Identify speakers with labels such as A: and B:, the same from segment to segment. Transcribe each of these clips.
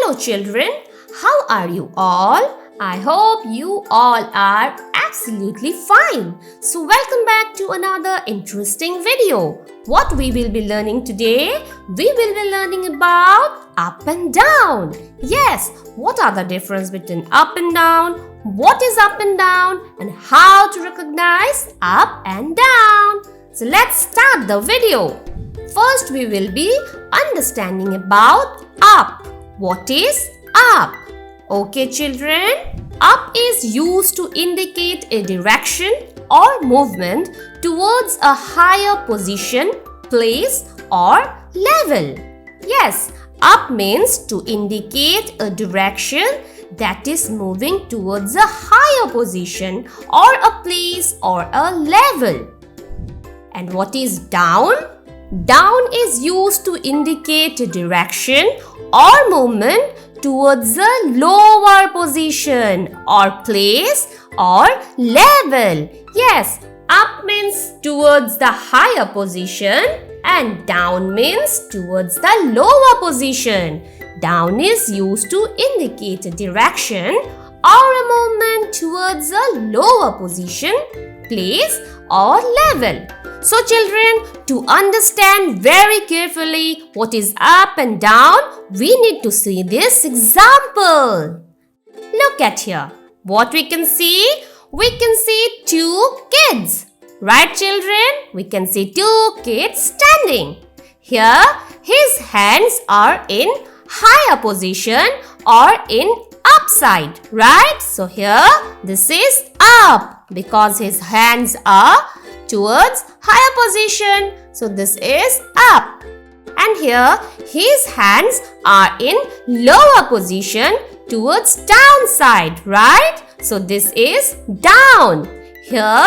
A: Hello children, how are you all? I hope you all are absolutely fine. So welcome back to another interesting video. What we will be learning today? We will be learning about up and down. Yes, what are the difference between up and down? What is up and down? And how to recognize up and down? So let's start the video. First we will be understanding about up. What is up? Okay children, up is used to indicate a direction or movement towards a higher position, place or level. Yes, up means to indicate a direction that is moving towards a higher position or a place or a level. And what is down? Down is used to indicate a direction or movement towards a lower position or place or level. Yes, up means towards the higher position and down means towards the lower position. Down is used to indicate a direction or a movement towards a lower position, place or level. So children, to understand very carefully what is up and down, we need to see this example. Look at here. What we can see? We can see two kids. Right children? We can see two kids standing. Here, his hands are in higher position or in upside. Right? So here, this is up because his hands are towards higher position. So this is up. And here his hands are in lower position towards downside, right? So this is down. Here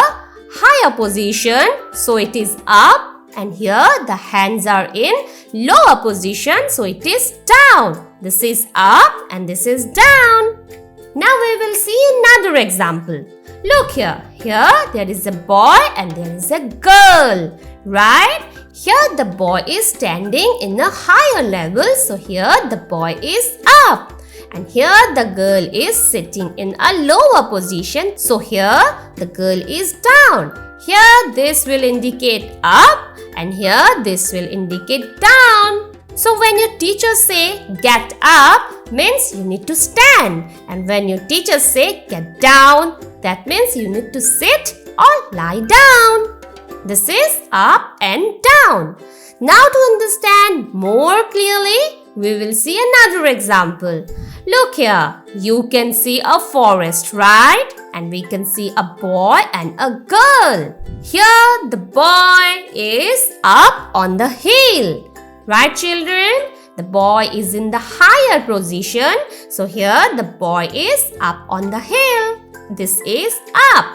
A: higher position, so it is up. And here the hands are in lower position, so it is down. This is up and this is down. Now we will see another example. Look here. Here there is a boy and there is a girl, right? Here the boy is standing in a higher level, so here the boy is up. And here the girl is sitting in a lower position, so here the girl is down. Here this will indicate up and here this will indicate down. So when your teacher say get up, means you need to stand. And when your teacher say get down, that means you need to sit or lie down. This is up and down. Now to understand more clearly, we will see another example. Look here, you can see a forest, right? And we can see a boy and a girl. Here the boy is up on the hill. Right children? The boy is in the higher position. So here the boy is up on the hill. This is up.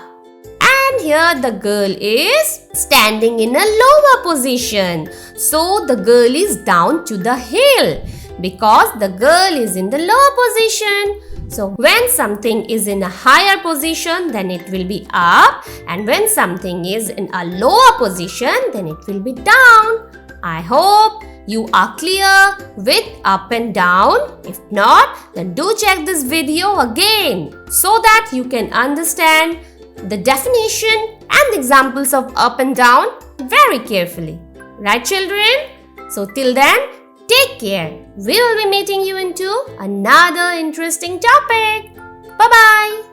A: And here the girl is standing in a lower position. So the girl is down to the hill because the girl is in the lower position. So when something is in a higher position, then it will be up. And when something is in a lower position, then it will be down. I hope you are clear with up and down. If not, then do check this video again so that you can understand the definition and examples of up and down very carefully. Right children? So till then, take care. We will be meeting you into another interesting topic. Bye-bye.